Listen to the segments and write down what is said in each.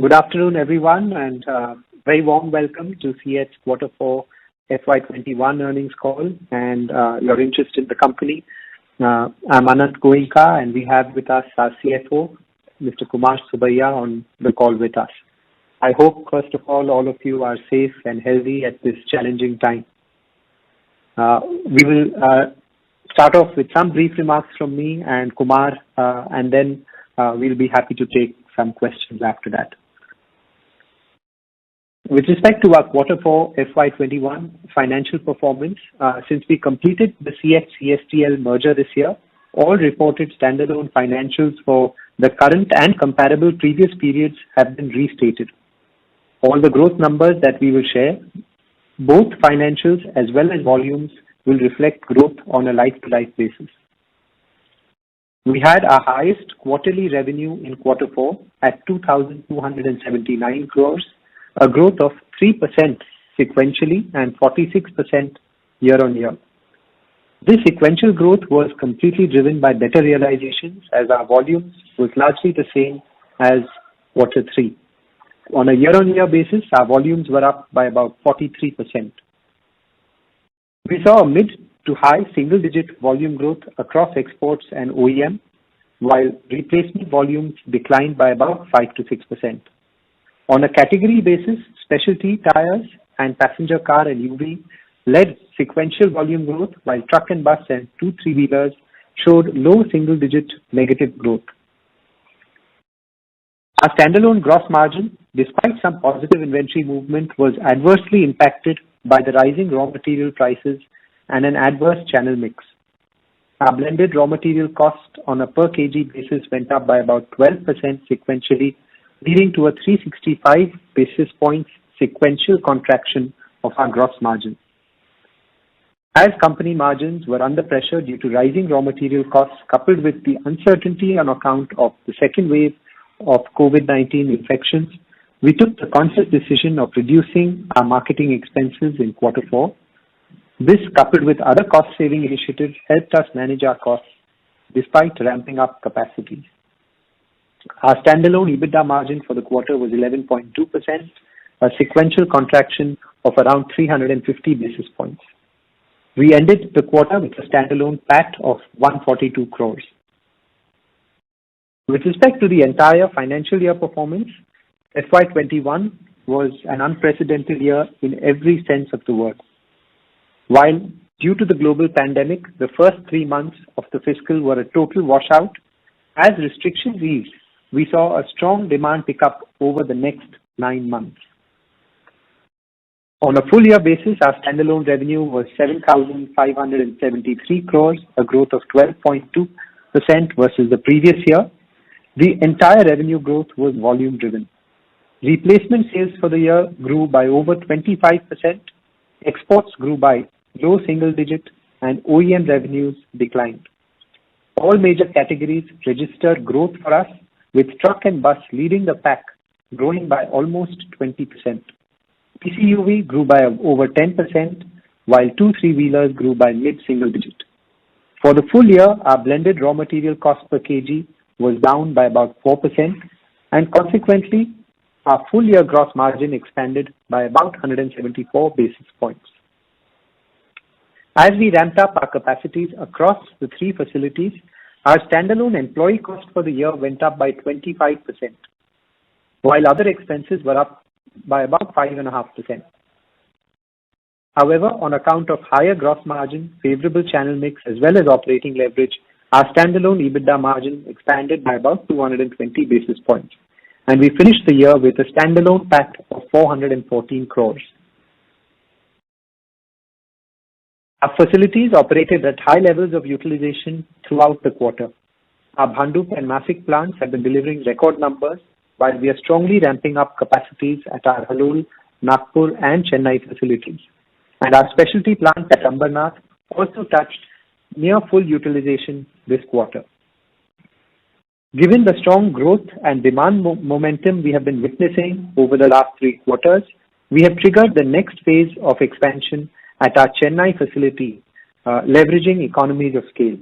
Good afternoon, everyone, and very warm welcome to CEAT's Quarter 4 FY21 earnings call and your interest in the company. I'm Anant Goenka, and we have with us our CFO, Mr. Kumar Subbiah, on the call with us. I hope, first of all of you are safe and healthy at this challenging time. We will start off with some brief remarks from me and Kumar, and then we'll be happy to take some questions after that. With respect to our Quarter 4 FY21 financial performance, since we completed the CEAT-CSTL merger this year, all reported standalone financials for the current and comparable previous periods have been restated. All the growth numbers that we will share, both financials as well as volumes, will reflect growth on a like-to-like basis. We had our highest quarterly revenue in Quarter 4 at 2,279 crores, a growth of 3% sequentially and 46% year-on-year. This sequential growth was completely driven by better realizations as our volumes was largely the same as Quarter 3. On a year-on-year basis, our volumes were up by about 43%. We saw a mid to high single-digit volume growth across exports and OEM, while replacement volumes declined by about 5 to 6%. On a category basis, specialty tires and passenger car and UV led sequential volume growth, while truck and bus and 2-3-wheelers showed low single-digit negative growth. Our standalone gross margin, despite some positive inventory movement, was adversely impacted by the rising raw material prices and an adverse channel mix. Our blended raw material cost on a per kg basis went up by about 12% sequentially, leading to a 365 basis points sequential contraction of our gross margin. As company margins were under pressure due to rising raw material costs coupled with the uncertainty on account of the second wave of COVID-19 infections, we took the conscious decision of reducing our marketing expenses in Quarter 4. This, coupled with other cost-saving initiatives, helped us manage our costs despite ramping up capacities. Our standalone EBITDA margin for the quarter was 11.2%, a sequential contraction of around 350 basis points. We ended the quarter with a standalone PAT of 142 crores. With respect to the entire financial year performance, FY21 was an unprecedented year in every sense of the word. While due to the global pandemic, the first 3 months of the fiscal were a total washout, as restrictions eased, we saw a strong demand pickup over the next 9 months. On a full year basis, our standalone revenue was 7,573 crores, a growth of 12.2% versus the previous year. The entire revenue growth was volume driven. Replacement sales for the year grew by over 25%, exports grew by low single digit, and OEM revenues declined. All major categories registered growth for us, with truck and bus leading the pack, growing by almost 20%. PCUV grew by over 10%, while 2-3-wheelers grew by mid-single digit. For the full year, our blended raw material cost per kg was down by about 4%, and consequently, our full year gross margin expanded by about 174 basis points. As we ramped up our capacities across the 3 facilities, our standalone employee cost for the year went up by 25%, while other expenses were up by about 5.5%. However, on account of higher gross margin, favorable channel mix, as well as operating leverage, our standalone EBITDA margin expanded by about 220 basis points, and we finished the year with a standalone PAT of 414 crores. Our facilities operated at high levels of utilization throughout the quarter. Our Bhandup and Nashik plants have been delivering record numbers, while we are strongly ramping up capacities at our Halol, Nagpur and Chennai facilities. And our specialty plant at Ambernath also touched near full utilization this quarter. Given the strong growth and demand momentum we have been witnessing over the last 3 quarters, we have triggered the next phase of expansion at our Chennai facility, leveraging economies of scale.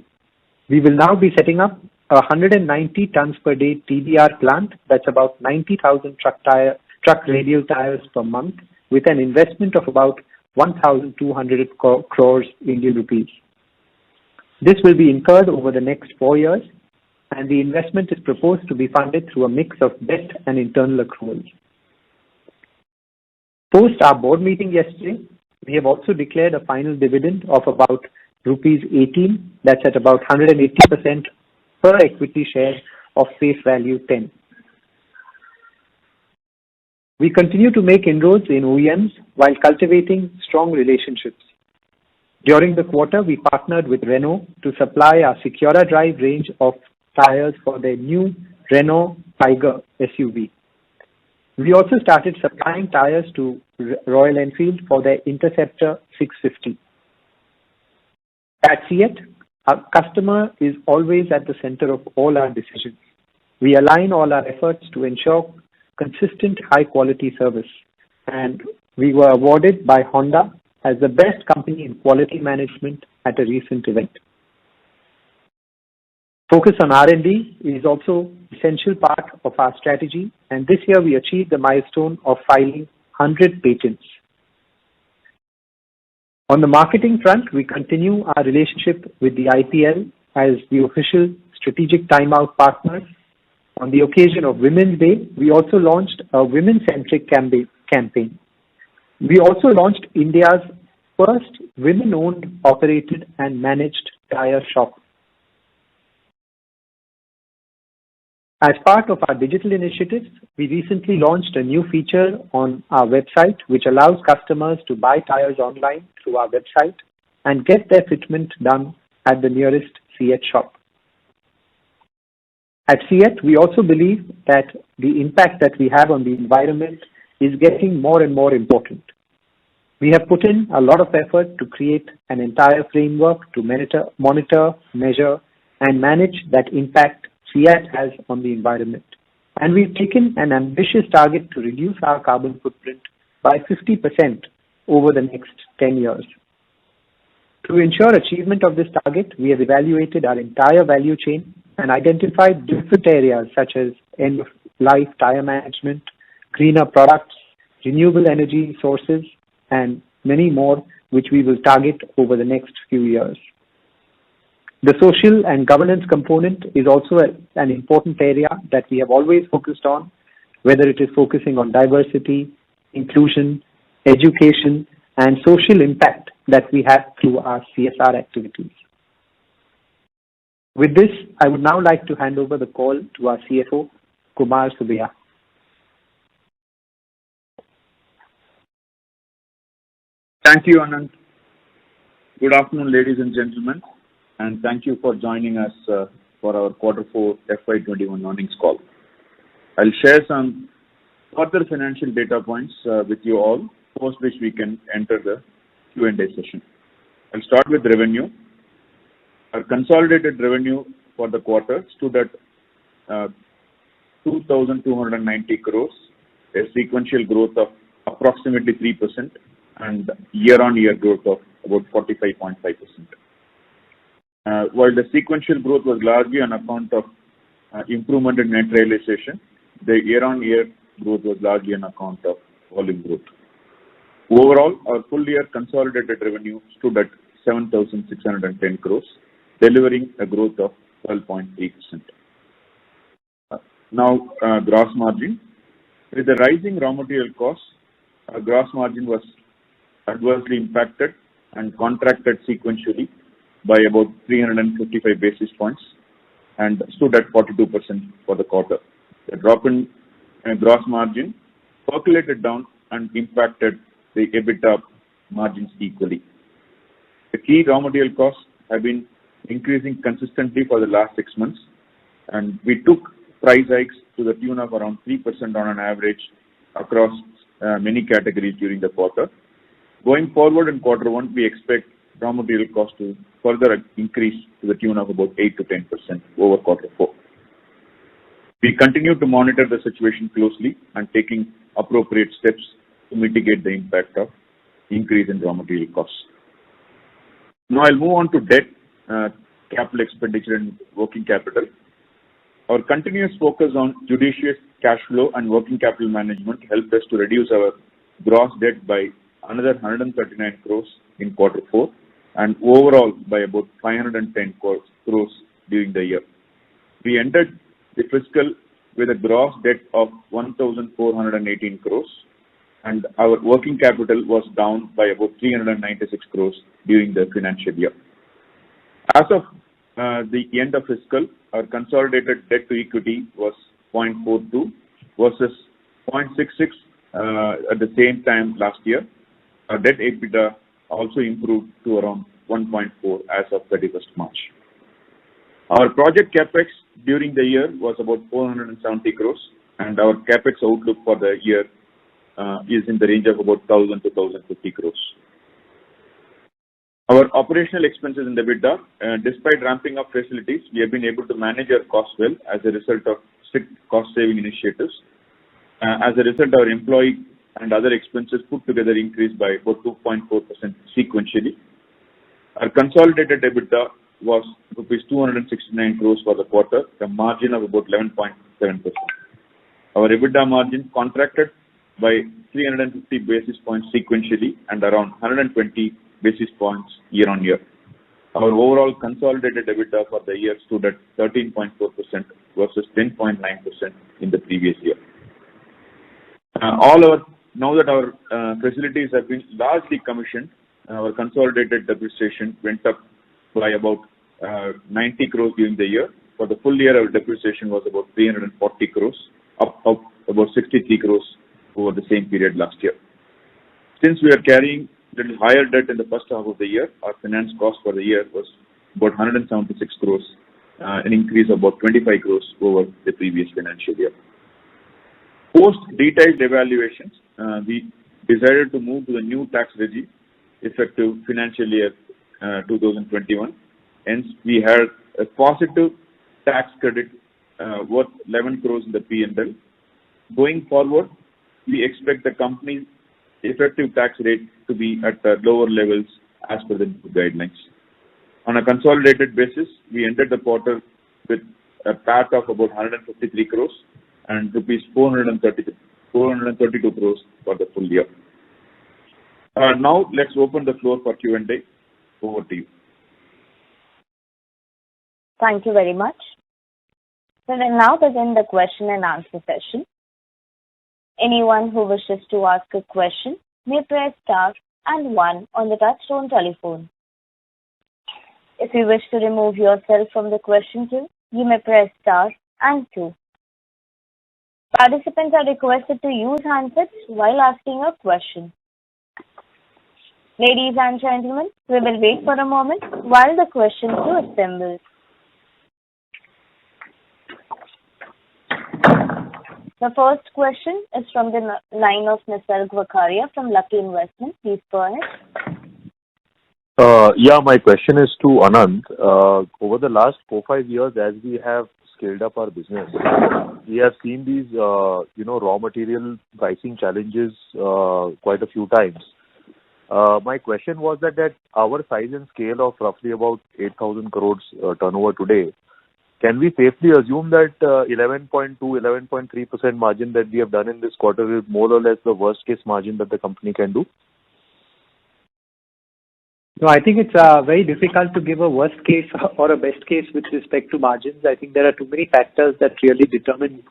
We will now be setting up a 190 tons per day TBR plant, that's about 90,000 truck radial tires per month, with an investment of about 1,200 crores Indian rupees. This will be incurred over the next 4 years, and the investment is proposed to be funded through a mix of debt and internal accruals. Post our board meeting yesterday, we have also declared a final dividend of about rupees 18, that's at about 180% per equity share of face value 10. We continue to make inroads in OEMs while cultivating strong relationships. During the quarter, we partnered with Renault to supply our Secura Drive range of tires for their new Renault Tiger SUV. We also started supplying tires to Royal Enfield for their Interceptor 650. At CEAT, our customer is always at the center of all our decisions. We align all our efforts to ensure consistent high-quality service, and we were awarded by Honda as the best company in quality management at a recent event. Focus on R&D is also an essential part of our strategy, and this year we achieved the milestone of filing 100 patents. On the marketing front, we continue our relationship with the IPL as the official strategic timeout partner. On the occasion of Women's Day, we also launched a women-centric campaign. We also launched India's first women-owned, operated and managed tire shop. As part of our digital initiatives, we recently launched a new feature on our website which allows customers to buy tires online through our website and get their fitment done at the nearest CEAT shop. At CEAT, we also believe that the impact that we have on the environment is getting more and more important. We have put in a lot of effort to create an entire framework to monitor, measure, and manage that impact CEAT has on the environment. And we've taken an ambitious target to reduce our carbon footprint by 50% over the next 10 years. To ensure achievement of this target, we have evaluated our entire value chain and identified different areas such as end-of-life tire management, greener products, renewable energy sources, and many more, which we will target over the next few years. The social and governance component is also an important area that we have always focused on, whether it is focusing on diversity, inclusion, education, and social impact that we have through our CSR activities. With this, I would now like to hand over the call to our CFO, Kumar Subbiah. Thank you, Anand. Good afternoon, ladies and gentlemen, and thank you for joining us for our Q4 FY21 earnings call. I'll share some further financial data points with you all, post which we can enter the Q&A session. I'll start with revenue. Our consolidated revenue for the quarter stood at 2,290 crores, a sequential growth of approximately 3% and year-on-year growth of about 45.5%. While the sequential growth was largely on account of improvement in net realization, the year-on-year growth was largely on account of volume growth. Overall, our full-year consolidated revenue stood at 7,610 crores, delivering a growth of 12.3%. Now, gross margin. With the rising raw material costs, our gross margin was adversely impacted and contracted sequentially by about 355 basis points and stood at 42% for the quarter. The drop in gross margin percolated down and impacted the EBITDA margins equally. The key raw material costs have been increasing consistently for the last 6 months, and we took price hikes to the tune of around 3% on an average across many categories during the quarter. Going forward in Q1, we expect raw material costs to further increase to the tune of about 8 to 10% over Q4. We continue to monitor the situation closely and taking appropriate steps to mitigate the impact of increase in raw material costs. Now I'll move on to debt, capital expenditure and working capital. Our continuous focus on judicious cash flow and working capital management helped us to reduce our gross debt by another 139 crores in quarter 4 and overall by about 510 crores during the year. We ended the fiscal with a gross debt of 1,418 crores and our working capital was down by about 396 crores during the financial year. As of the end of fiscal, our consolidated debt to equity was 0.42 versus 0.66 at the same time last year. Our debt EBITDA also improved to around 1.4 as of 31st March. Our project capex during the year was about 470 crores and our capex outlook for the year is in the range of about 1,000 to 1,050 crores. Our operational expenses in the EBITDA, despite ramping up facilities, we have been able to manage our costs well as a result of strict cost-saving initiatives. As a result, our employee and other expenses put together increased by about 2.4% sequentially. Our consolidated EBITDA was rupees 269 crores for the quarter, a margin of about 11.7%. Our EBITDA margin contracted by 350 basis points sequentially and around 120 basis points year on year. Our overall consolidated EBITDA for the year stood at 13.4% versus 10.9% in the previous year. Now that our facilities have been largely commissioned, our consolidated depreciation went up by about 90 crores during the year. For the full year, our depreciation was about 340 crores, up about 63 crores over the same period last year. Since we are carrying a little higher debt in the first half of the year, our finance cost for the year was about 176 crores, an increase of about 25 crores over the previous financial year. Post detailed evaluations, we decided to move to the new tax regime effective financial year 2021. Hence, we had a positive tax credit worth 11 crores in the P&L. Going forward, we expect the company's effective tax rate to be at lower levels as per the new guidelines. On a consolidated basis, we ended the quarter with a PAT of about 153 crores and rupees 432 crores for the full year. Now, let's open the floor for Q&A. Over to you. Thank you very much. We will now begin the question and answer session. Anyone who wishes to ask a question may press star and 1 on the touchtone telephone. If you wish to remove yourself from the question queue, you may press star and 2. Participants are requested to use handsets while asking a question. Ladies and gentlemen, we will wait for a moment while the question queue assembles. The first question is from the line of Nisarg Vakharia from Lucky Investment. Please go ahead. My question is to Anand. Over the last 4-5 years, as we have scaled up our business, we have seen these, raw material pricing challenges quite a few times. My question was that at our size and scale of roughly about 8,000 crores turnover today, can we safely assume that 11.2, 11.3% margin that we have done in this quarter is more or less the worst case margin that the company can do? No, I think it's very difficult to give a worst case or a best case with respect to margins. I think there are too many factors that really determine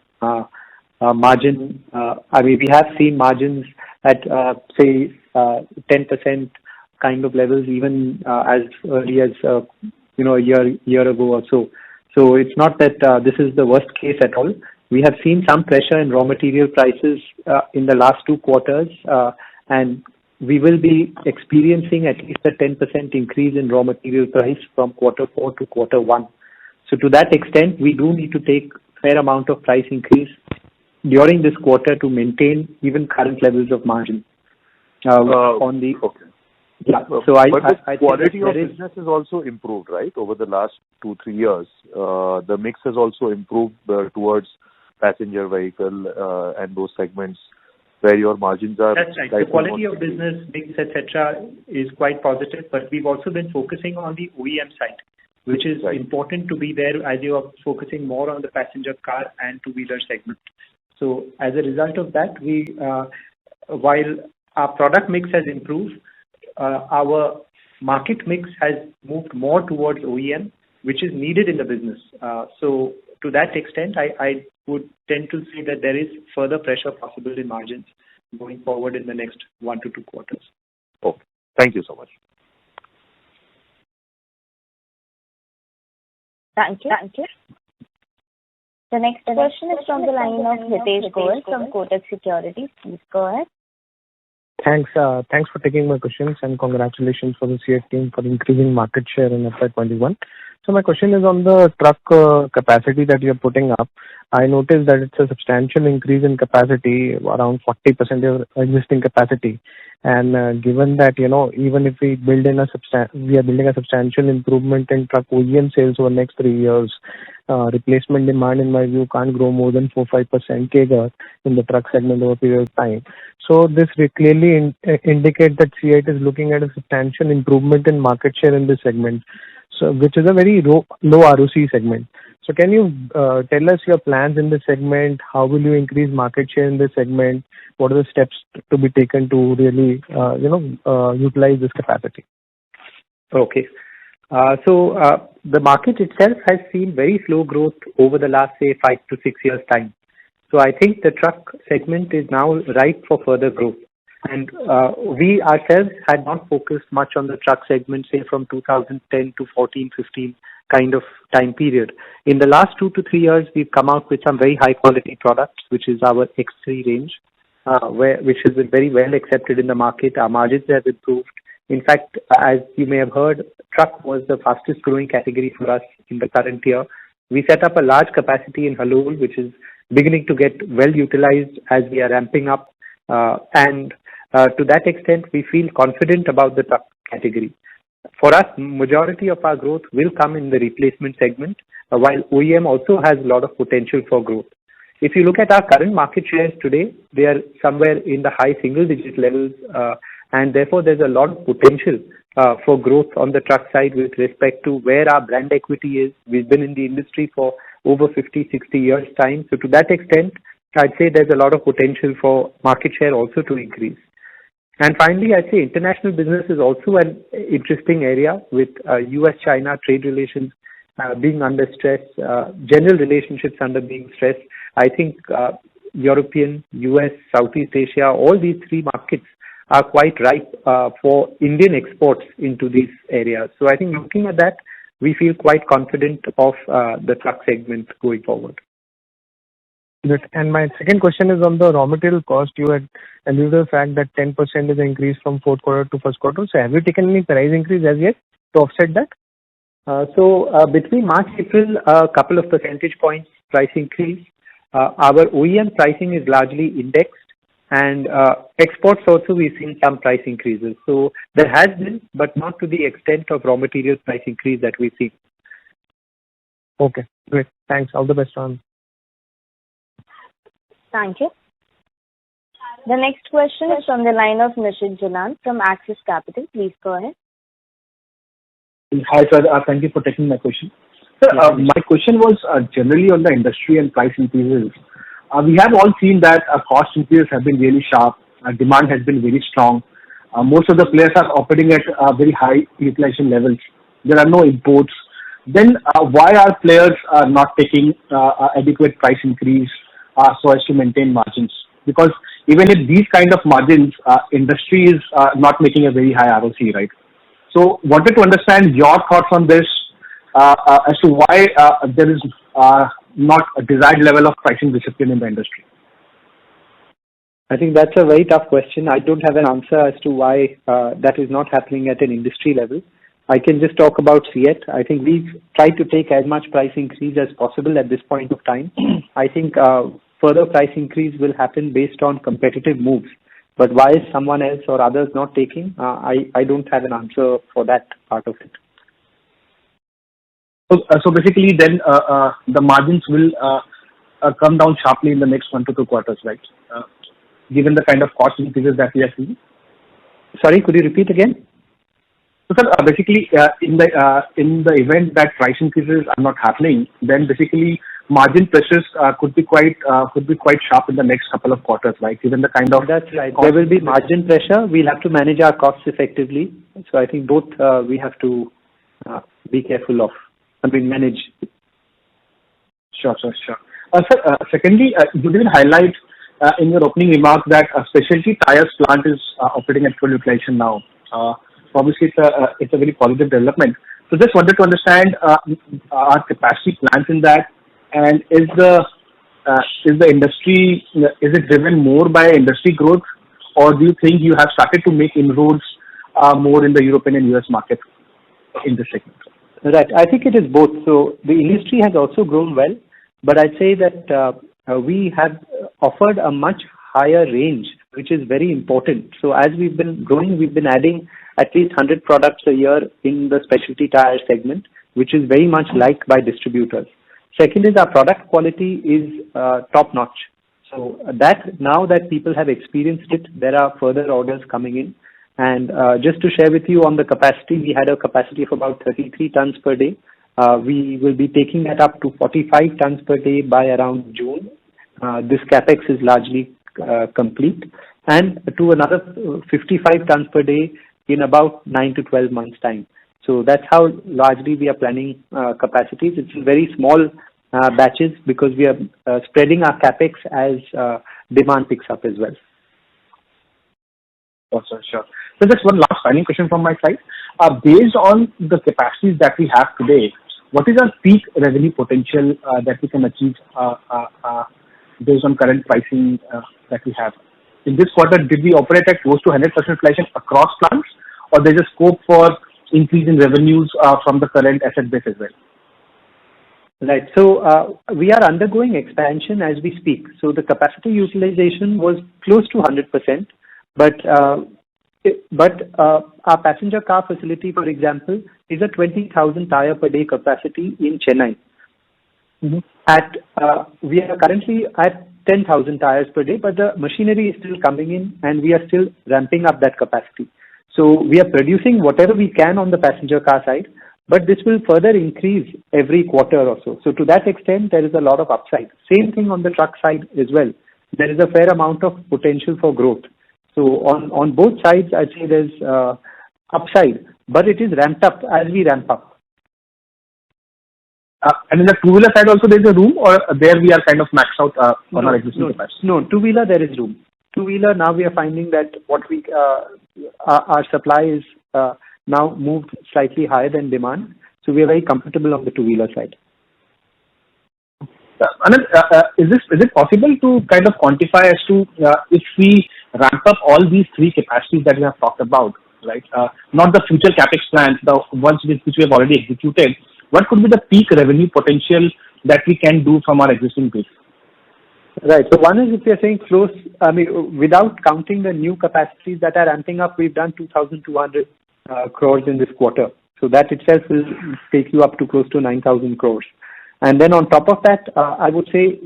margin. We have seen margins at, say, 10% kind of levels even as early as, a year ago or so. So it's not that this is the worst case at all. We have seen some pressure in raw material prices in the last 2 quarters, and we will be experiencing at least a 10% increase in raw material price from quarter 4 to quarter 1. So to that extent, we do need to take fair amount of price increase during this quarter to maintain even current levels of margin. Okay. Yeah. So I quality of business has also improved, right? Over the last 2-3 years, the mix has also improved towards passenger vehicle and those segments where your margins are. That's right. The quality of business, mix, etc., is quite positive. But we've also been focusing on the OEM side. which is Right. important to be there as you are focusing more on the passenger car and two-wheeler segment. So as a result of that, while our product mix has improved, our market mix has moved more towards OEM, which is needed in the business. So to that extent, I would tend to say that there is further pressure possible in margins going forward in the next 1 to 2 quarters. Okay. Thank you so much. Thank you. The next question is from the line of Hitesh Goel from Kotak Securities. Please go ahead. Thanks for taking my questions, and congratulations for the CEAT team for increasing market share in FY21. So my question is on the truck capacity that you're putting up. I noticed that it's a substantial increase in capacity, around 40% of existing capacity. And given that, even if we we are building a substantial improvement in truck OEM sales over the next 3 years, replacement demand, in my view, can't grow more than 4-5% CAGR in the truck segment over a period of time. So this clearly indicates that CEAT is looking at a substantial improvement in market share in this segment, which is a very low ROC segment. So can you tell us your plans in this segment? How will you increase market share in this segment? What are the steps to be taken to really, utilize this capacity? Okay. So the market itself has seen very slow growth over the last, say, 5 to 6 years' time. So I think the truck segment is now ripe for further growth. And we ourselves had not focused much on the truck segment, say, from 2010 to 14, 15 kind of time period. In the last 2 to 3 years, we've come out with some very high-quality products, which is our X3 range, which has been very well accepted in the market. Our margins have improved. In fact, as you may have heard, truck was the fastest growing category for us in the current year. We set up a large capacity in Halol, which is beginning to get well utilized as we are ramping up. And to that extent, we feel confident about the truck category. For us, majority of our growth will come in the replacement segment, while OEM also has a lot of potential for growth. If you look at our current market shares today, they are somewhere in the high single-digit levels, and therefore there's a lot of potential for growth on the truck side with respect to where our brand equity is. We've been in the industry for over 50, 60 years' time. So to that extent, I'd say there's a lot of potential for market share also to increase. And finally, I'd say international business is also an interesting area with US-China trade relations being under stress, general relationships under being stressed. I think European, US, Southeast Asia, all these three markets are quite ripe for Indian exports into these areas. So I think looking at that, we feel quite confident of the truck segment going forward. Good. And my second question is on the raw material cost. You had alluded to the fact that 10% is an increase from fourth quarter to first quarter. So have you taken any price increase as yet to offset that? So between March, April, a couple of percentage points price increase. Our OEM pricing is largely indexed, and exports also we've seen some price increases. So there has been, but not to the extent of raw material price increase that we've seen. Okay, great. Thanks. All the best, Ram. Thank you. The next question is from the line of Nishit Jalan from Axis Capital. Please go ahead. Hi, sir. Thank you for taking my question. Sir, my question was generally on the industry and price increases. We have all seen that cost increases have been really sharp. Demand has been very strong. Most of the players are operating at very high utilization levels. There are no imports. Then why are players not taking adequate price increase so as to maintain margins? Because even at these kind of margins, industry is not making a very high ROC, right? So wanted to understand your thoughts on this as to why there is not a desired level of pricing discipline in the industry. I think that's a very tough question. I don't have an answer as to why that is not happening at an industry level. I can just talk about CEAT. I think we've tried to take as much price increase as possible at this point of time. I think further price increase will happen based on competitive moves. But why is someone else or others not taking? I don't have an answer for that part of it. So basically then the margins will come down sharply in the next 1 to 2 quarters, right? Given the kind of cost increases that we are seeing. Sorry, could you repeat again? So, sir, basically, in the event that price increases are not happening, then basically margin pressures could be quite sharp in the next couple of quarters, right? Given the kind of That's right. There will be margin pressure. We'll have to manage our costs effectively. So I think both we have to be careful of. Manage. Sure. Sir, secondly, you did highlight in your opening remarks that a specialty tires plant is operating at full utilization now. Obviously, it's a very positive development. So just wanted to understand our capacity plans in that, and is the industry, is it driven more by industry growth, or do you think you have started to make inroads more in the European and US market in this segment? Right. I think it is both. So the industry has also grown well, but I'd say that we have offered a much higher range, which is very important. So as we've been growing, we've been adding at least 100 products a year in the specialty tire segment, which is very much liked by distributors. Second is our product quality is top notch. So that now that people have experienced it, there are further orders coming in. And just to share with you on the capacity, we had a capacity of about 33 tons per day. We will be taking that up to 45 tons per day by around June. This capex is largely complete, and to another 55 tons per day in about 9 to 12 months time. So that's how largely we are planning capacities. It's in very small batches because we are spreading our capex as demand picks up as well. Sure. So just one last final question from my side. Based on the capacities that we have today, what is our peak revenue potential that we can achieve based on current pricing that we have? In this quarter, did we operate at close to 100% utilization across plants, or there's a scope for increase in revenues from the current asset base as well? Right. So we are undergoing expansion as we speak. So the capacity utilization was close to 100%, but our passenger car facility, for example, is a 20,000 tire per day capacity in Chennai. Mm-hmm. We are currently at 10,000 tires per day, but the machinery is still coming in and we are still ramping up that capacity. So we are producing whatever we can on the passenger car side, but this will further increase every quarter or so. So to that extent, there is a lot of upside. Same thing on the truck side as well. There is a fair amount of potential for growth. So on both sides, I'd say there's upside, but it is ramped up as we ramp up. And in the two-wheeler side also there's a room, or there we are kind of maxed out on our existing capacity? No, two-wheeler there is room. Two-wheeler now we are finding that our supply is now moved slightly higher than demand. So we are very comfortable on the two-wheeler side. Anand, is it possible to kind of quantify as to if we ramp up all these three capacities that we have talked about, right? Not the future capex plans, the ones which we have already executed. What could be the peak revenue potential that we can do from our existing base? Right. So one is if you're saying close, without counting the new capacities that are ramping up, we've done 2,200 crores in this quarter. So that itself will take you up to close to 9,000 crores. And then on top of that, I would say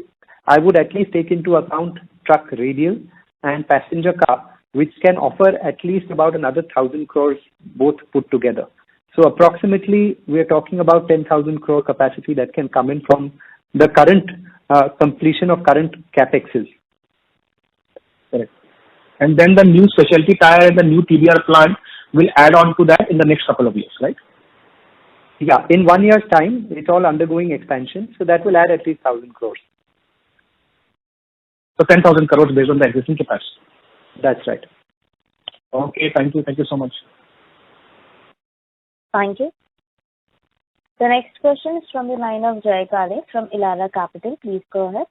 I would at least take into account truck radial and passenger car, which can offer at least about another 1,000 crores both put together. So approximately, we are talking about 10,000 crore capacity that can come in from the current completion of current capexes. Correct. And then the new specialty tire and the new TBR plant will add on to that in the next couple of years, right? Yeah, in 1 year's time, it's all undergoing expansion, so that will add at least 1,000 crores. So 10,000 crores based on the existing capacity. That's right. Okay, thank you so much. Thank you. The next question is from the line of Jay Kale from Elara Capital. Please go ahead.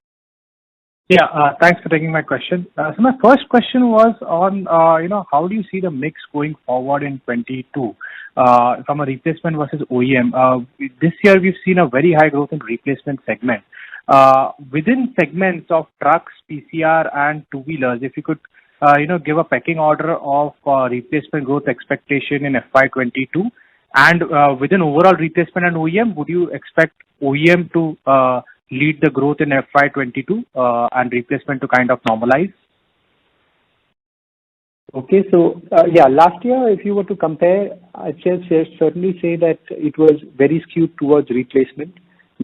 Yeah, thanks for taking my question. So my first question was on, how do you see the mix going forward in 22 from a replacement versus OEM? This year we've seen a very high growth in replacement segment. Within segments of trucks, PCR and two-wheelers, if you could, give a pecking order of replacement growth expectation in FY22. And within overall replacement and OEM, would you expect OEM to lead the growth in FY22 and replacement to kind of normalize? Okay. So, yeah, last year, if you were to compare, I'd certainly say that it was very skewed towards replacement.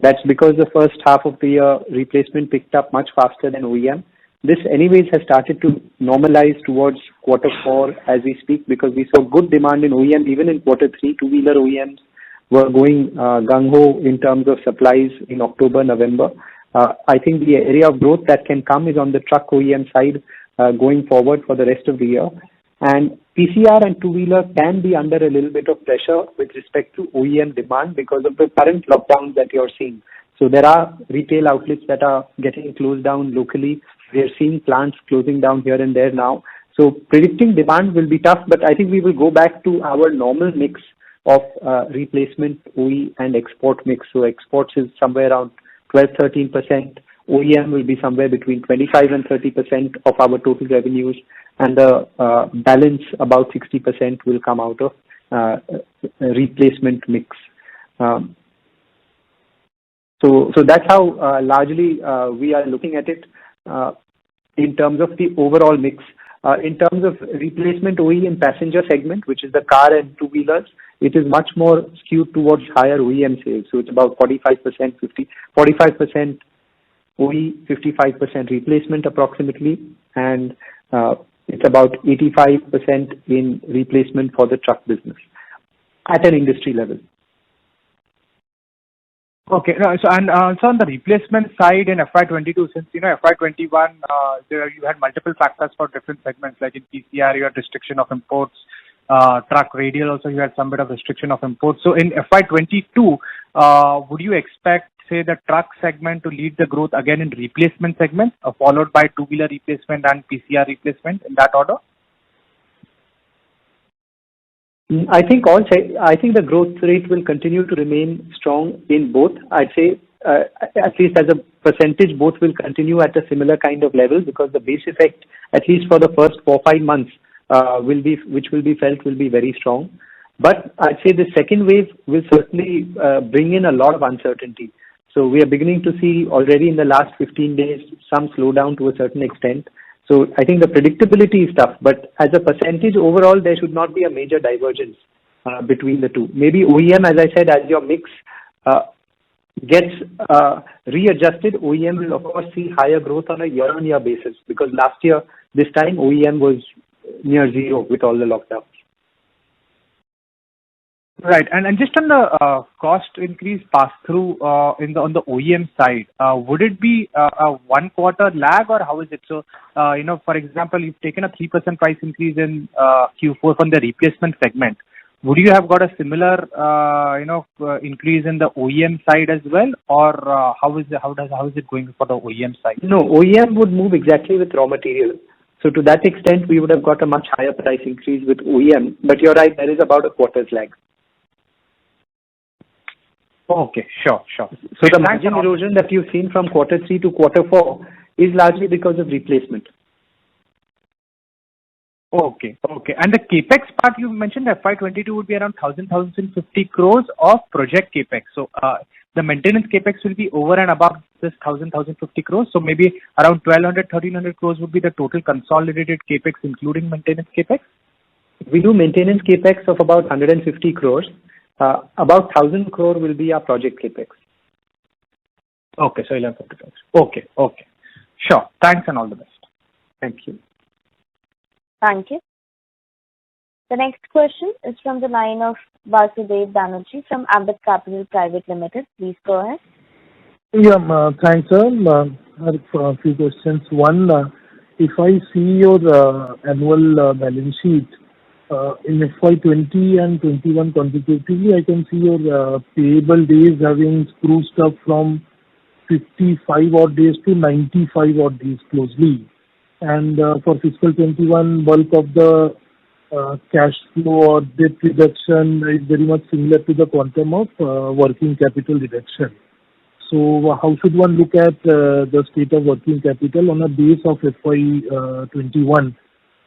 That's because the first half of the year, replacement picked up much faster than OEM. This anyways has started to normalize towards quarter four as we speak, because we saw good demand in OEM. Even in quarter three, two-wheeler OEMs were going gung-ho in terms of supplies in October, November. I think the area of growth that can come is on the truck OEM side going forward for the rest of the year. And PCR and two-wheeler can be under a little bit of pressure with respect to OEM demand because of the current lockdowns that you're seeing. So there are retail outlets that are getting closed down locally. We are seeing plants closing down here and there now. So predicting demand will be tough, but I think we will go back to our normal mix of replacement, OE and export mix. So exports is somewhere around 12-13%. OEM will be somewhere between 25 and 30% of our total revenues, and the balance, about 60%, will come out of replacement mix. So that's how largely we are looking at it in terms of the overall mix. In terms of replacement OE and passenger segment, which is the car and two-wheelers, it is much more skewed towards higher OEM sales. So it's about 45% OE, 55% replacement approximately, and it's about 85% in replacement for the truck business at an industry level. Okay. So on the replacement side in FY22, since FY21, you had multiple factors for different segments, like in PCR you had restriction of imports, truck radial also you had some bit of restriction of imports. So in FY22, would you expect, say, the truck segment to lead the growth again in replacement segment, followed by two-wheeler replacement and PCR replacement, in that order? I think the growth rate will continue to remain strong in both. I'd say at least as a percentage, both will continue at a similar kind of level, because the base effect, at least for the first 4-5 months, which will be felt, will be very strong. But I'd say the second wave will certainly bring in a lot of uncertainty. So we are beginning to see already in the last 15 days some slowdown to a certain extent. So I think the predictability is tough, but as a percentage overall, there should not be a major divergence between the two. Maybe OEM, as I said, as your mix gets readjusted, OEM will of course see higher growth on a year-on-year basis, because last year, this time OEM was near zero with all the lockdowns. Right. And just on the cost increase pass-through on the OEM side, would it be a 1 quarter lag, or how is it? So, for example, you've taken a 3% price increase in Q4 from the replacement segment. Would you have got a similar, increase in the OEM side as well, or how is it going for the OEM side? No, OEM would move exactly with raw material. So to that extent, we would have got a much higher price increase with OEM. But you're right, there is about a quarter's lag. Okay, sure. So the margin erosion that you've seen from quarter 3 to quarter 4 is largely because of replacement. Okay. And the capex part you mentioned, FY22 would be around 1,050 crores of project capex. So the maintenance capex will be over and above this 1,050 crores. So maybe around 1,200-1,300 crores would be the total consolidated capex, including maintenance capex. We do maintenance capex of about 150 crores. About 1,000 crore will be our project capex. Okay, so 1,150 crores. Okay. Sure. Thanks and all the best. Thank you. Thank you. The next question is from the line of Vasudev Banerjee from Ambit Capital Private Limited. Please go ahead. Yeah, thanks, sir. I have a few questions. One, if I see your annual balance sheet, in FY20 and 21 consecutively, I can see your payable days having spruced up from 55 odd days to 95 odd days closely. And for fiscal 21, bulk of the cash flow or debt reduction is very much similar to the quantum of working capital reduction. So how should one look at the state of working capital on a base of FY21?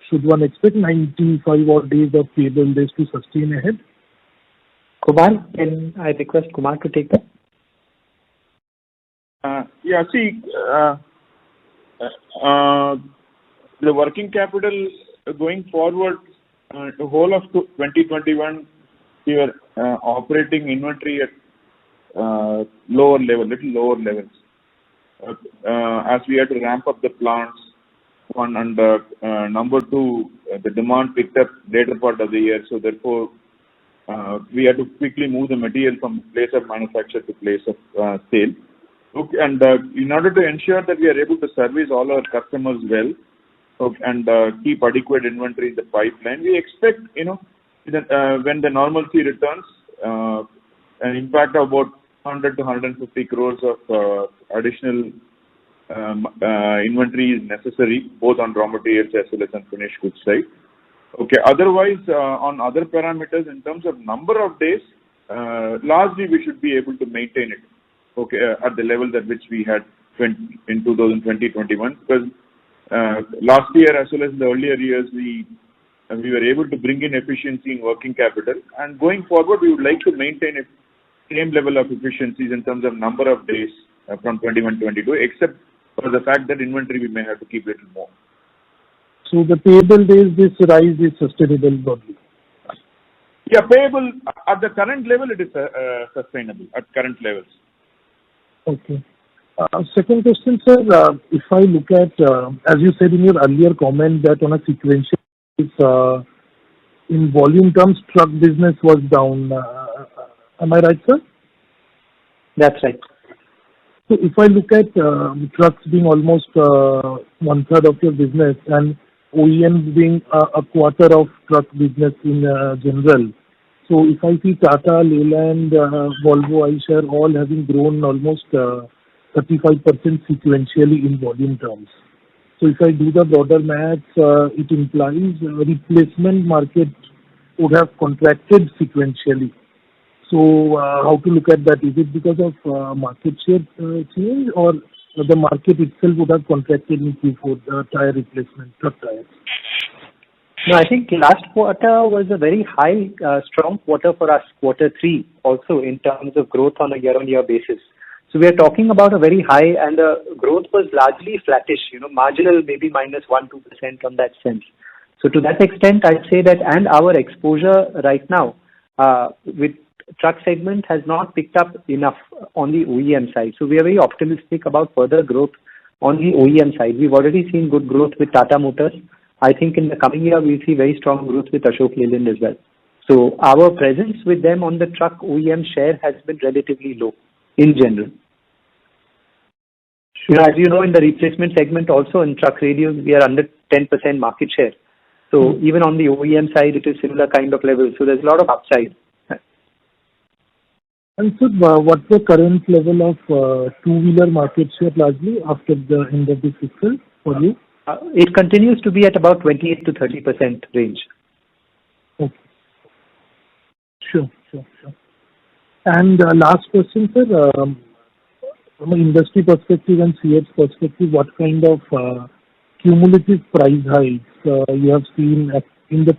Should one expect 95 odd days of payable days to sustain ahead? Kumar, can I request Kumar to take that? The working capital going forward, the whole of 2021, we were operating inventory at little lower levels. As we had to ramp up the plants, one, and number two, the demand picked up later part of the year, so therefore we had to quickly move the material from place of manufacture to place of sale. Okay, and in order to ensure that we are able to service all our customers well, okay, and keep adequate inventory in the pipeline, we expect, when the normalcy returns, an impact of about 100 to 150 crores of additional inventory is necessary, both on raw materials as well as on finished goods side. Okay. Otherwise, on other parameters, in terms of number of days, largely we should be able to maintain it, okay, at the levels at which we had in 2020-21. Because last year as well as in the earlier years, we were able to bring in efficiency in working capital, and going forward, we would like to maintain a same level of efficiencies in terms of number of days from 21-22, except for the fact that inventory we may have to keep a little more. So the payable days, this rise is sustainable broadly? Yeah, payable at the current level, it is sustainable at current levels. Okay. Second question, sir. If I look at, as you said in your earlier comment, that on a sequential basis, in volume terms, truck business was down. Am I right, sir? That's right. So if I look at trucks being almost 1/3 of your business and OEM being a quarter of truck business in general, so if I see Tata, Leyland, Volvo, Eicher all having grown almost 35% sequentially in volume terms. So if I do the broader maths, it implies replacement market would have contracted sequentially. So how to look at that? Is it because of market share change, or the market itself would have contracted in Q4 tire replacement, truck tires? No, I think last quarter was a very high, strong quarter for us, quarter 3 also in terms of growth on a year-on-year basis. So we are talking about a very high, and the growth was largely flattish, marginal, maybe -1-2% on that sense. So to that extent, I'd say that, and our exposure right now with truck segment has not picked up enough on the OEM side. So we are very optimistic about further growth on the OEM side. We've already seen good growth with Tata Motors. I think in the coming year, we'll see very strong growth with Ashok Leyland as well. So our presence with them on the truck OEM share has been relatively low in general. As you know, in the replacement segment also in truck radios, we are under 10% market share. So even on the OEM side, it is similar kind of level. So there's a lot of upside. And so what's the current level of two-wheeler market share largely after the end of the fiscal for you? It continues to be at about 28 to 30% range. Okay. Sure. And last question, sir. From an industry perspective and CEAT's perspective, what kind of cumulative price hikes you have seen in the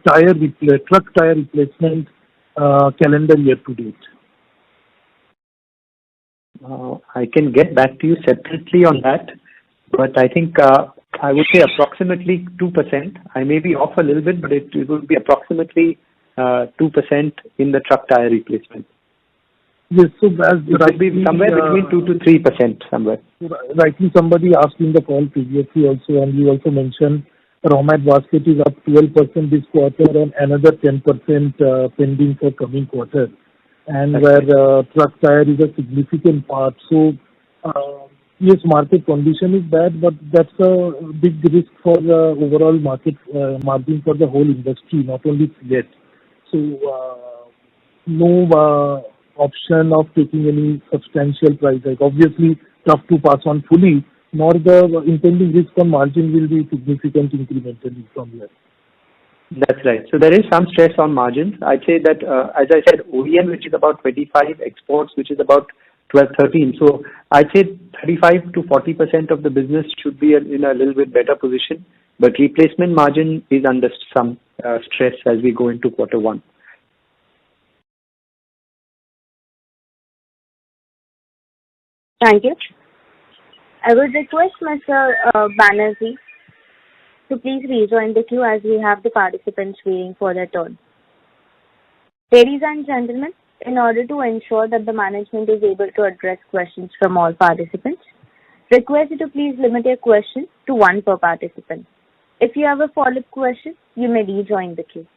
truck tire replacement calendar year to date? I can get back to you separately on that, but I think I would say approximately 2%. I may be off a little bit, but it would be approximately 2% in the truck tire replacement. Yes, so as it would be somewhere between 2 to 3% somewhere. Rightly, somebody asked in the call previously also, and you also mentioned raw mat basket is up 12% this quarter and another 10% pending for coming quarter, and where truck tire is a significant part. So yes, market condition is bad, but that's a big risk for the overall market margin for the whole industry, not only CEAT. So no option of taking any substantial price hike. Obviously, tough to pass on fully, nor the impending risk on margin will be significant incrementally from here. That's right. So there is some stress on margins. I'd say that, as I said, OEM, which is about 25, exports, which is about 12-13. So I'd say 35 to 40% of the business should be in a little bit better position, but replacement margin is under some stress as we go into quarter 1. Thank you. I would request Mr. Banerjee to please rejoin the queue as we have the participants waiting for their turn. Ladies and gentlemen, in order to ensure that the management is able to address questions from all participants, request you to please limit your question to one per participant. If you have a follow-up question, you may rejoin the queue.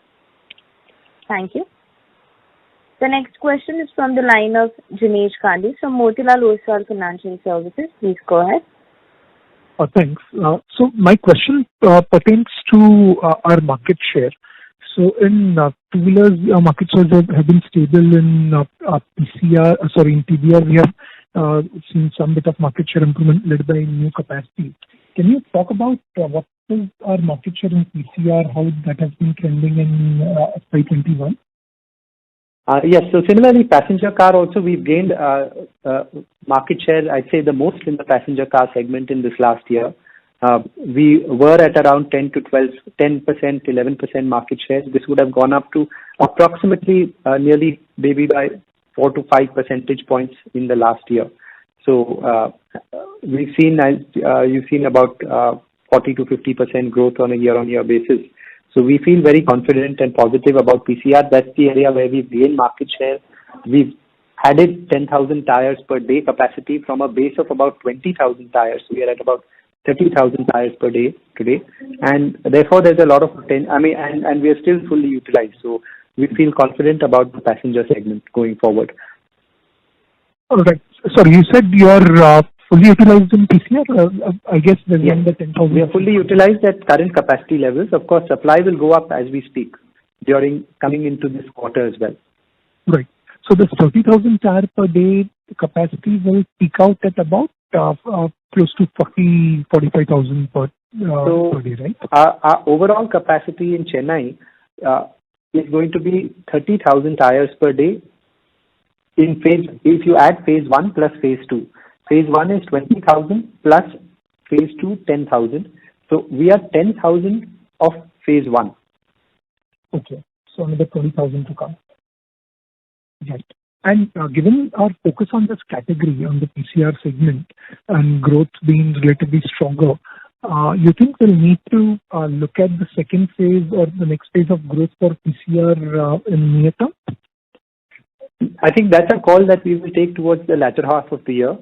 Thank you. The next question is from the line of Jinesh Gandhi from Motilal Oswal Financial Services. Please go ahead. Thanks. So my question pertains to our market share. So in two-wheelers, our market shares have been stable. In in TBR, we have seen some bit of market share improvement led by new capacity. Can you talk about what is our market share in PCR, how that has been trending in FY21? Yes. So similarly, passenger car also we've gained market share. I'd say the most in the passenger car segment in this last year. We were at around 10%, 11% market share. This would have gone up to approximately nearly maybe by 4 to 5 percentage points in the last year. So we've seen, as you've seen, about 40 to 50% growth on a year-on-year basis. So we feel very confident and positive about PCR. That's the area where we've gained market share. We've added 10,000 tires per day capacity from a base of about 20,000 tires. We are at about 30,000 tires per day today. And therefore, there's a lot of potential. And we are still fully utilized. So we feel confident about the passenger segment going forward. All right. Sorry, you said you are fully utilized in PCR? I guess there's the 10,000. We are fully utilized at current capacity levels. Of course, supply will go up as we speak during coming into this quarter as well. Right. So this 30,000 tire per day capacity will peak out at about close to 45,000 per day, right? Our overall capacity in Chennai is going to be 30,000 tires per day in phase. If you add phase 1 plus phase 2. Phase 1 is 20,000 plus phase 2, 10,000. So we are 10,000 of phase 1. Okay. So another 20,000 to come. Right. And given our focus on this category, on the PCR segment, and growth being relatively stronger, you think we'll need to look at the second phase or the next phase of growth for PCR in near term? I think that's a call that we will take towards the latter half of the year.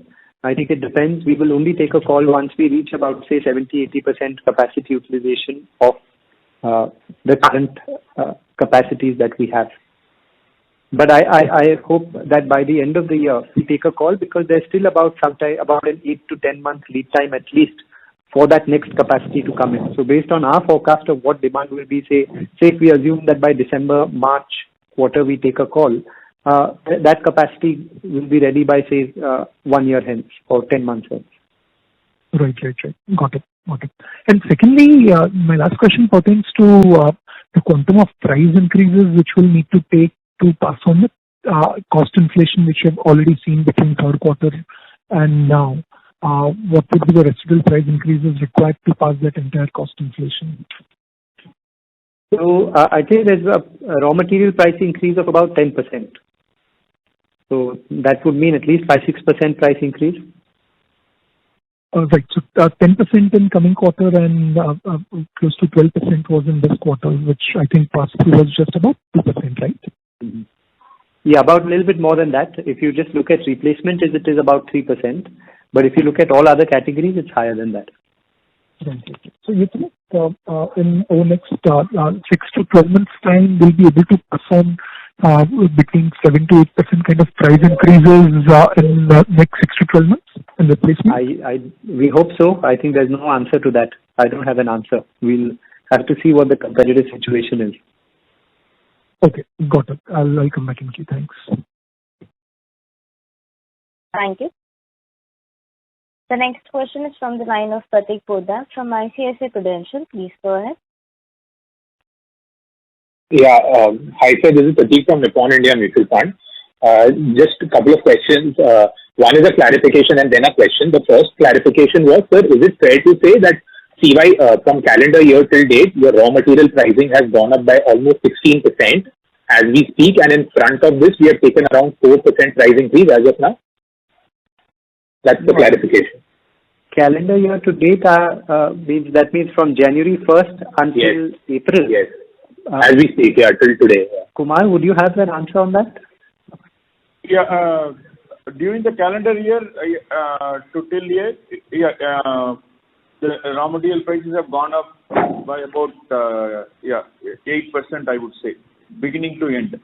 I think it depends. We will only take a call once we reach about, say, 70-80% capacity utilization of the current capacities that we have. But I hope that by the end of the year, we take a call because there's still about an 8 to 10 month lead time at least for that next capacity to come in. So based on our forecast of what demand will be, say if we assume that by December, March quarter we take a call, that capacity will be ready by, say, 1 year hence or 10 months hence. Right. Got it. And secondly, my last question pertains to the quantum of price increases which we'll need to take to pass on the cost inflation which you have already seen between third quarter and now. What would be the residual price increases required to pass that entire cost inflation? So I think there's a raw material price increase of about 10%. So that would mean at least 5-6% price increase. Right. So 10% in coming quarter and close to 12% was in this quarter, which I think past through was just about 2%, right? Mm-hmm. Yeah, about a little bit more than that. If you just look at replacement, it is about 3%. But if you look at all other categories, it's higher than that. Right. So you think in over next 6 to 12 months time, we'll be able to perform between 7 to 8% kind of price increases in the next 6 to 12 months in replacement? We hope so. I think there's no answer to that. I don't have an answer. We'll have to see what the competitive situation is. Okay, got it. I'll come back in queue. Thanks. Thank you. The next question is from the line of Pratik Poddar from ICICI Prudential. Please go ahead. Yeah. Hi, sir. This is Pratik from Nippon India Mutual Fund. Just a couple of questions. One is a clarification and then a question. The first clarification was, sir, is it fair to say that CY from calendar year till date, your raw material pricing has gone up by almost 16% as we speak, and in front of this, we have taken around 4% price increase as of now? That's the clarification. calendar year to date means from January 1st until April. Yes. As we speak, till today. Kumar, would you have an answer on that? Yeah. During the calendar year to till year, the raw material prices have gone up by about 8%, I would say, beginning to end.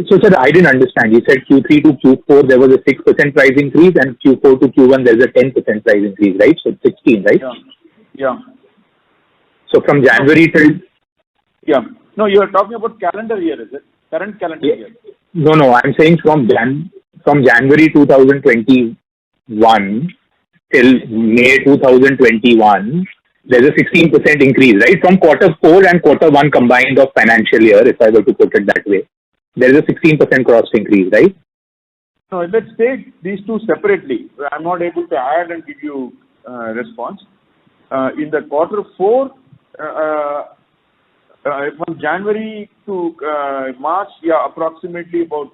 So, sir, I didn't understand. You said Q3 to Q4 there was a 6% price increase, and Q4 to Q1 there's a 10% price increase, right? So 16, right? Yeah. So from January till... Yeah. No, you are talking about calendar year, is it? Current calendar year. No. I'm saying from January 2021 till May 2021, there's a 16% increase, right? From quarter 4 and quarter 1 combined of financial year, if I were to put it that way. There is a 16% cost increase, right? No, let's take these two separately. I'm not able to add and give you a response. In the quarter 4, from January to March, approximately about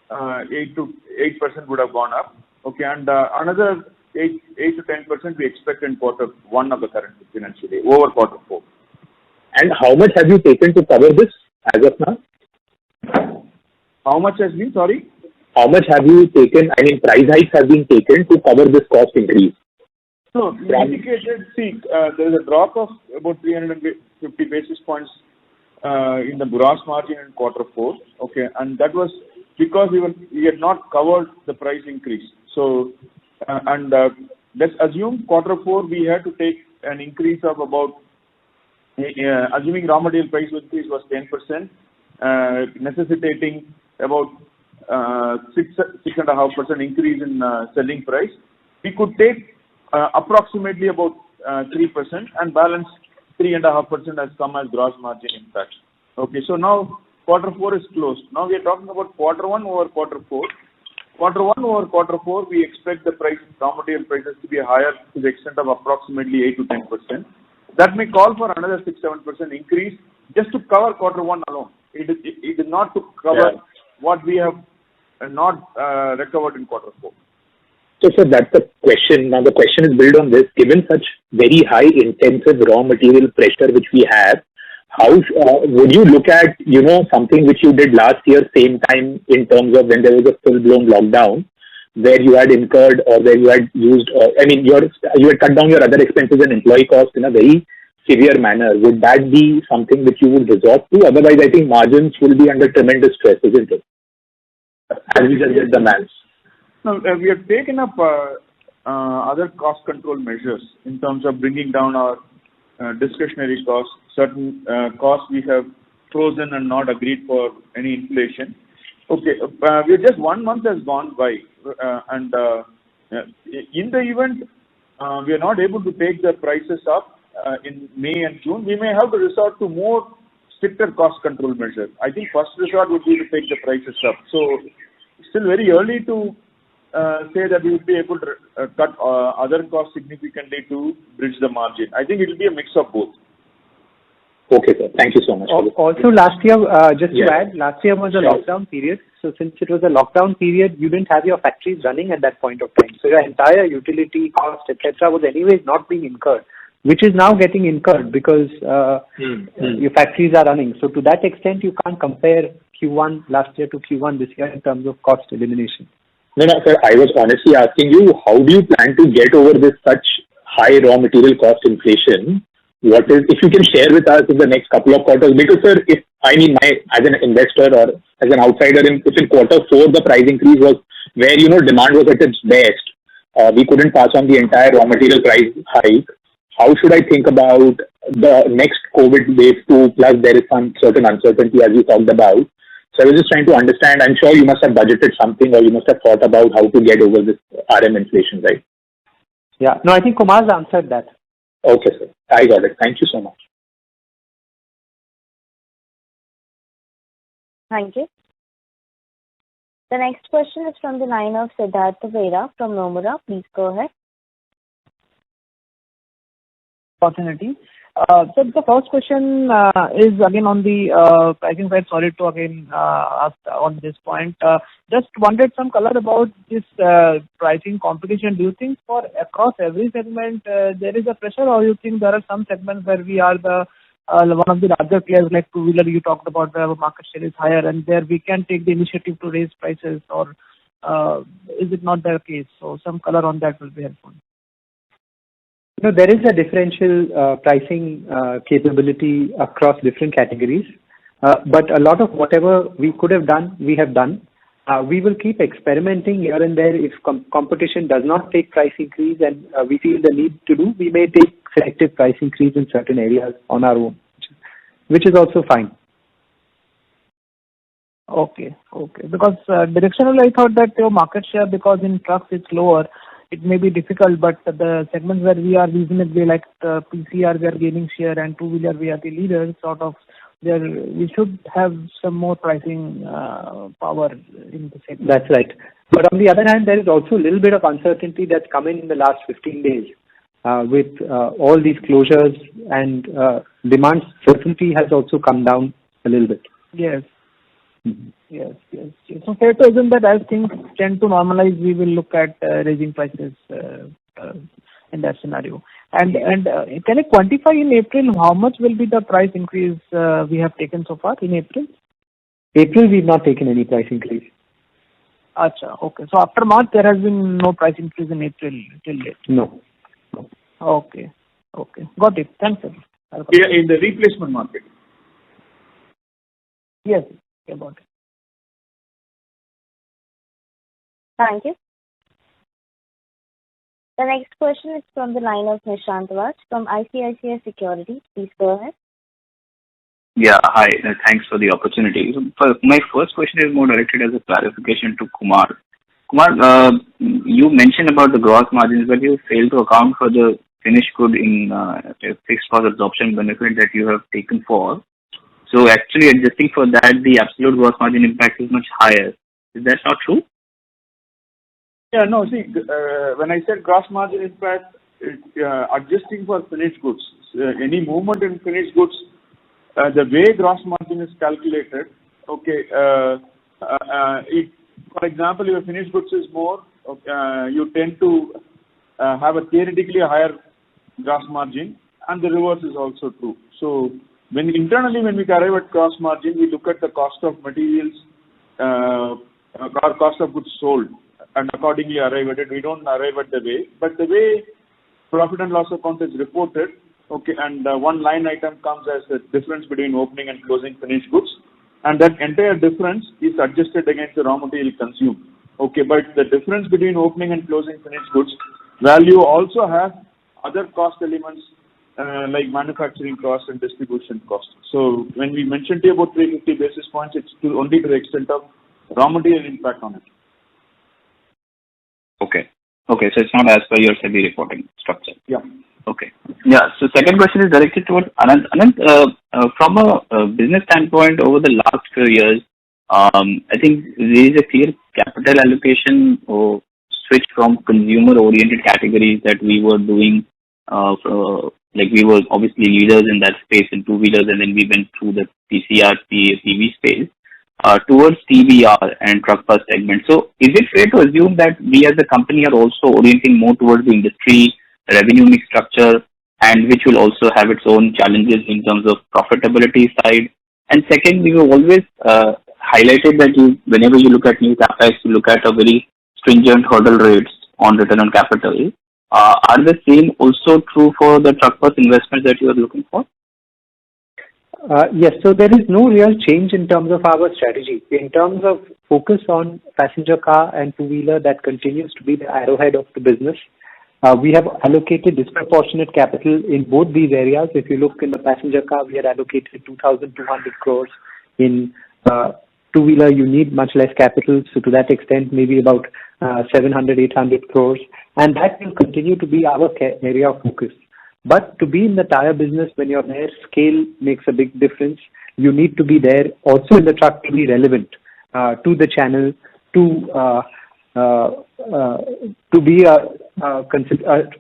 8% would have gone up. Okay, and another 8 to 10% we expect in quarter 1 of the current financial year over quarter 4. And how much have you taken to cover this as of now? How much has been? Sorry. How much have you taken? I mean, price hikes have been taken to cover this cost increase. No, you indicated. See, there is a drop of about 350 basis points in the gross margin in quarter 4. Okay, and that was because we had not covered the price increase. So, let's assume quarter 4 we had to take an increase of about, assuming raw material price increase was 10%, necessitating about 6.5% increase in selling price. We could take approximately about 3% and balance 3.5% has come as gross margin impact. Okay, so now quarter 4 is closed. Now we are talking about quarter 1 over quarter 4. Quarter 1 over quarter 4, we expect the raw material prices to be higher to the extent of approximately 8 to 10%. That may call for another 6-7% increase just to cover quarter 1 alone. It is not to cover what we have not recovered in quarter 4. So, sir, that's the question. Now, the question is built on this. Given such very high intensive raw material pressure which we have, how would you look at, something which you did last year, same time, in terms of when there was a full-blown lockdown, where you had incurred or where you had used, you had cut down your other expenses and employee costs in a very severe manner. Would that be something which you would resort to? Otherwise, I think margins will be under tremendous stress, isn't it? As we just did the maths. No, we have taken up other cost control measures in terms of bringing down our discretionary costs. Certain costs we have frozen and not agreed for any inflation. Okay, we just 1 month has gone by, and in the event we are not able to take the prices up in May and June, we may have to resort to more stricter cost control measures. I think first resort would be to take the prices up. So, still very early to say that we would be able to cut other costs significantly to bridge the margin. I think it will be a mix of both. Okay, sir. Thank you so much. Also, last year, just to add, last year was a lockdown period. So, since it was a lockdown period, you didn't have your factories running at that point of time. So, your entire utility cost, etc., was anyways not being incurred, which is now getting incurred because your factories are running. So, to that extent, you can't compare Q1 last year to Q1 this year in terms of cost elimination. No, sir. I was honestly asking you, how do you plan to get over this such high raw material cost inflation? If you can share with us in the next couple of quarters, because, sir, as an investor or as an outsider, if in quarter 4 the price increase was where, demand was at its best, we couldn't pass on the entire raw material price hike. How should I think about the next COVID wave 2, plus there is some certain uncertainty as you talked about. So I was just trying to understand. I'm sure you must have budgeted something or you must have thought about how to get over this RM inflation, right? Yeah. No, I think Kumar's answered that. Okay, sir. I got it. Thank you so much. Thank you. The next question is from the line of Siddhartha Bera from Nomura. Please go ahead. Opportunity. So the first question is again on the pricing side. Sorry to again ask on this point. Just wanted some color about this pricing competition. Do you think for across every segment there is a pressure, or you think there are some segments where we are the one of the larger players like two-wheeler you talked about, where our market share is higher and there we can take the initiative to raise prices, or is it not the case? So some color on that will be helpful. No, there is a differential pricing capability across different categories. But a lot of whatever we could have done, we have done. We will keep experimenting here and there. If competition does not take price increase and we feel the need to do, we may take selective price increase in certain areas on our own, which is also fine. Okay. Because directionally I thought that your market share, because in trucks it's lower, it may be difficult, but the segments where we are reasonably like PCR, we are gaining share, and two-wheeler we are the leaders, sort of there we should have some more pricing power in the segment. That's right. But on the other hand, there is also a little bit of uncertainty that's come in the last 15 days with all these closures, and demand certainty has also come down a little bit. Yes. Mm-hmm. Yes. So fair to assume that as things tend to normalize, we will look at raising prices in that scenario. And can you quantify in April how much will be the price increase we have taken so far in April? April, we've not taken any price increase. Acha, okay. So after March, there has been no price increase in April till date? No. Okay. Got it. Thanks, sir. Yeah, in the replacement market. Yes, about it. Thank you. The next question is from the line of Nishant Vass from ICICI Securities. Please go ahead. Yeah, hi. Thanks for the opportunity. So my first question is more directed as a clarification to Kumar. Kumar, you mentioned about the gross margins, but you failed to account for the finished good in fixed cost absorption benefit that you have taken for. So actually adjusting for that, the absolute gross margin impact is much higher. Is that not true? Yeah, no, see, when I said gross margin impact, adjusting for finished goods, any movement in finished goods, the way gross margin is calculated, okay, for example, your finished goods is more, you tend to have a theoretically higher gross margin, and the reverse is also true. So internally when we arrive at gross margin, we look at the cost of materials, cost of goods sold, and accordingly arrive at it. We don't arrive at the way, but the way profit and loss account is reported, okay, and one line item comes as the difference between opening and closing finished goods, and that entire difference is adjusted against the raw material consumed. Okay, but the difference between opening and closing finished goods value also has other cost elements like manufacturing costs and distribution costs. So when we mentioned to you about 350 basis points, it's only to the extent of raw material impact on it. Okay, so it's not as per your SEBI reporting structure. Yeah. Okay. Yeah. So second question is directed towards Anant. Anant, from a business standpoint, over the last few years, I think there is a clear capital allocation or switch from consumer-oriented categories that we were doing. Like we were obviously leaders in that space in two-wheelers, and then we went through the PCR, PV space towards TBR and truck bus segment. So is it fair to assume that we as a company are also orienting more towards the industry revenue mix structure, and which will also have its own challenges in terms of profitability side? And second, we have always highlighted that whenever you look at new capex, you look at a very stringent hurdle rates on return on capital. Are the same also true for the truck bus investments that you are looking for? Yes, so there is no real change in terms of our strategy. In terms of focus on passenger car and two-wheeler, that continues to be the arrowhead of the business. We have allocated disproportionate capital in both these areas. If you look in the passenger car, we had allocated 2,200 crores. In two-wheeler, you need much less capital. So to that extent, maybe about 700, 800 crores. And that will continue to be our area of focus. But to be in the tire business, when you're there, scale makes a big difference. You need to be there also in the truck to be relevant to the channel, to be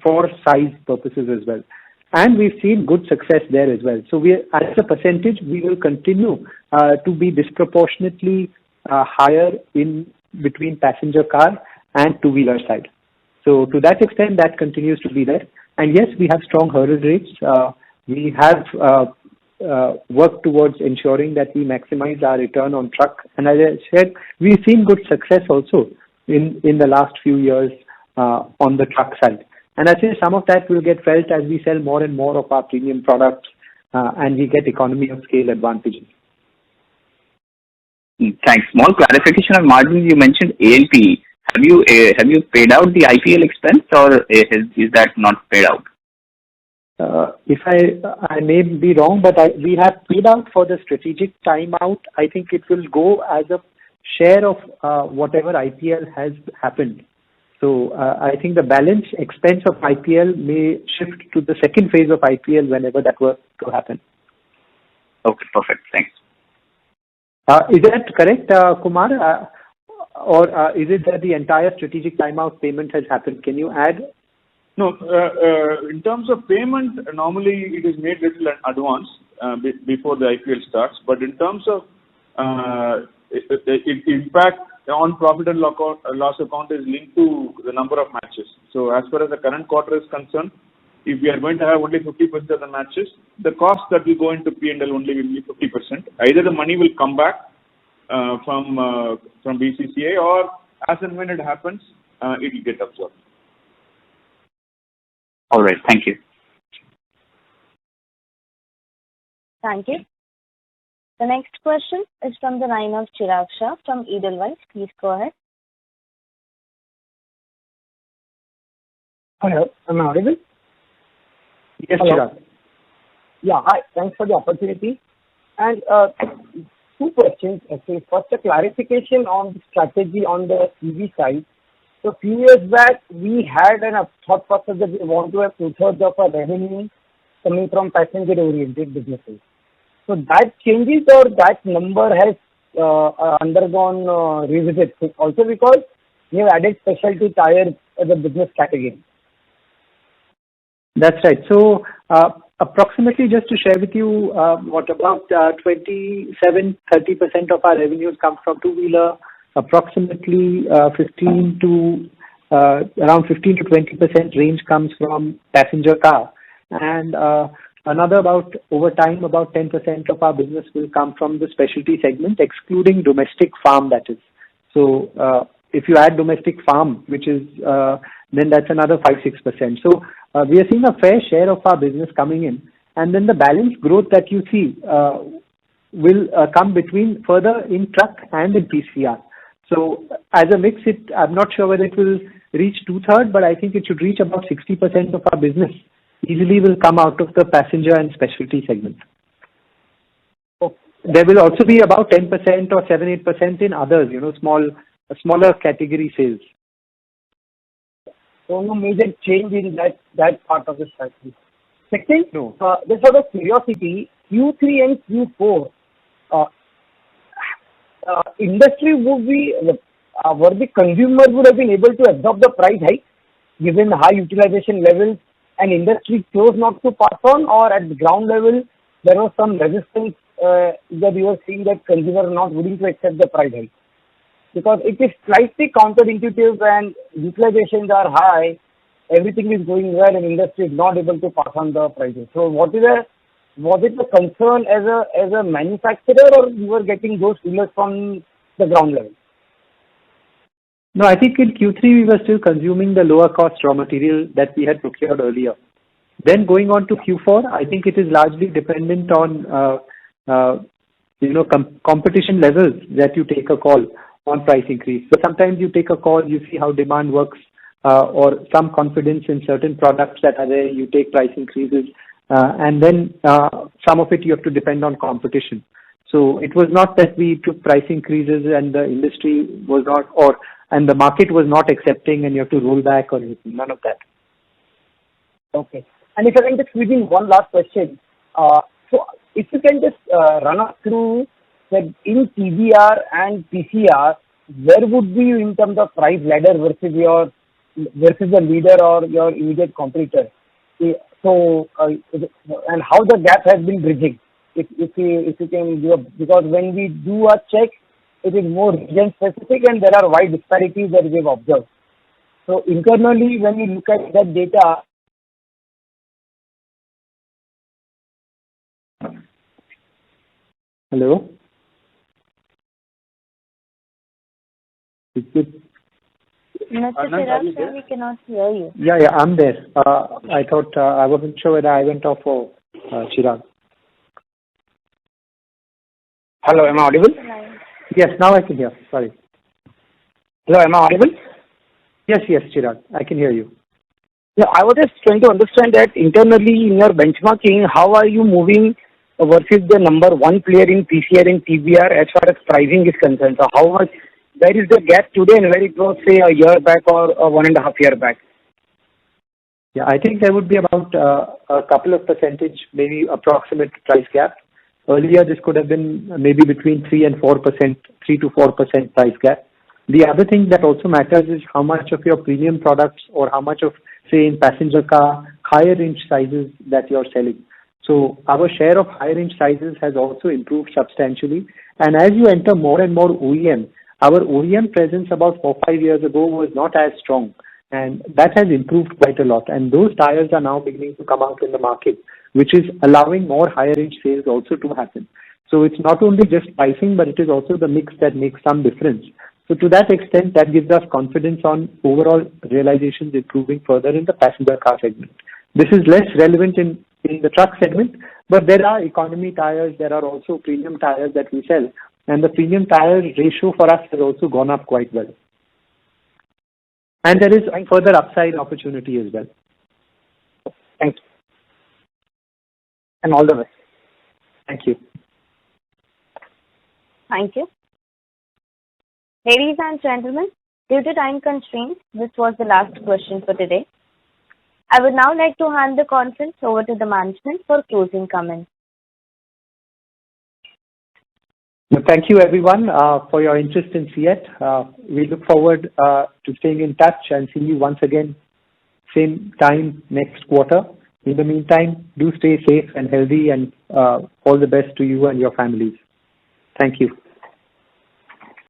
for size purposes as well. and we've seen good success there as well. So we, as a percentage, we will continue to be disproportionately higher in between passenger car and two-wheeler side. So to that extent, that continues to be there. And yes, we have strong hurdle rates. We have worked towards ensuring that we maximize our return on truck. And as I said, we've seen good success also in the last few years on the truck side. And I think some of that will get felt as we sell more and more of our premium products and we get economy of scale advantages. Thanks. Small clarification on margins. You mentioned A&P. Have you paid out the IPL expense, or is that not paid out? If I may be wrong, but we have paid out for the strategic timeout. I think it will go as a share of whatever IPL has happened. So I think the balance expense of IPL may shift to the second phase of IPL whenever that were to happen. Okay, perfect. Thanks. Is that correct, Kumar? Or is it that the entire strategic timeout payment has happened? Can you add? No, in terms of payment, normally it is made little in advance before the IPL starts. But in terms of impact on profit and loss account is linked to the number of matches. So as far as the current quarter is concerned, if we are going to have only 50% of the matches, the cost that will go into P&L only will be 50%. Either the money will come back from BCCI, or as and when it happens, it will get absorbed. All right. Thank you. Thank you. The next question is from the line of Chirag Shah from Edelweiss. Please go ahead. Hello, am I audible? Yes, Hello. Chirag. Yeah, hi. Thanks for the opportunity. And two questions, actually. First, a clarification on the strategy on the EV side. So a few years back, we had an thought process that we want to have 2/3 of our revenue coming from passenger-oriented businesses. So that changes, or that number has undergone revisit, also because we have added specialty tires as a business category. That's right. So approximately, just to share with you, what about 27-30% of our revenues come from two-wheeler, approximately around 15 to 20% range comes from passenger car, and another over time, about 10% of our business will come from the specialty segment, excluding domestic farm, that is. So if you add domestic farm, which is, then that's another 5-6%. So we are seeing a fair share of our business coming in. And then the balance growth that you see will come between further in truck and in PCR. So as a mix, I'm not sure whether it will reach 2/3, but I think it should reach about 60% of our business easily will come out of the passenger and specialty segment. Okay. There will also be about 10% or 7-8% in others, smaller category sales. So no major change in that part of the strategy. Second, No. Just out of curiosity, Q3 and Q4, industry would be, were the consumers would have been able to absorb the price hike given high utilization levels, and industry chose not to pass on, or at the ground level there was some resistance that you were seeing that consumers are not willing to accept the price hike? Because it is slightly counterintuitive when utilizations are high, everything is going well, and industry is not able to pass on the prices. So was it the concern as a manufacturer, or you were getting those feelers from the ground level? No, I think in Q3 we were still consuming the lower cost raw material that we had procured earlier. Then going on to Q4, I think it is largely dependent on competition levels that you take a call on price increase. So sometimes you take a call, you see how demand works, or some confidence in certain products that are there, you take price increases, and then some of it you have to depend on competition. So it was not that we took price increases and the industry was not, and the market was not accepting and you have to roll back or anything, none of that. Okay. And if I can just squeeze in one last question. So if you can just run us through that in TBR and PCR, where would be you in terms of price ladder versus the leader or your immediate competitor? And how the gap has been bridging. If you can give because when we do a check, it is more region specific and there are wide disparities that we have observed. So internally, when we look at that data, Hello? Mr. Chirag, sir, we cannot hear you. Yeah, I'm there. I thought I wasn't sure whether I went off or Chirag. hello, am I audible? Yes, now I can hear. Sorry. Hello, am I audible? Yes, Chirag. I can hear you. Yeah, I was just trying to understand that internally in your benchmarking, how are you moving versus the number one player in PCR and TBR as far as pricing is concerned? So how much, where is the gap today and where it was, say, a year back or 1.5 year back? Yeah, I think there would be about a couple of percentage, maybe approximate price gap. Earlier, this could have been maybe between 3 and 4%, 3 to 4% price gap. The other thing that also matters is how much of your premium products or how much of, say, in passenger car, higher range sizes that you're selling. So our share of higher range sizes has also improved substantially. And as you enter more and more OEM, our OEM presence about 4-5 years ago was not as strong. And that has improved quite a lot. And those tires are now beginning to come out in the market, which is allowing more higher range sales also to happen. So it's not only just pricing, but it is also the mix that makes some difference. So to that extent, that gives us confidence on overall realizations improving further in the passenger car segment. This is less relevant in the truck segment, but there are economy tires, there are also premium tires that we sell, and the premium tire ratio for us has also gone up quite well. And there is further upside opportunity as well. Thank you. And all the best. Thank you. Thank you. Ladies and gentlemen, due to time constraints, this was the last question for today. I would now like to hand the conference over to the management for closing comments. Thank you, everyone, for your interest in CEAT. We look forward to staying in touch and seeing you once again, same time next quarter. In the meantime, do stay safe and healthy, and all the best to you and your families. Thank you.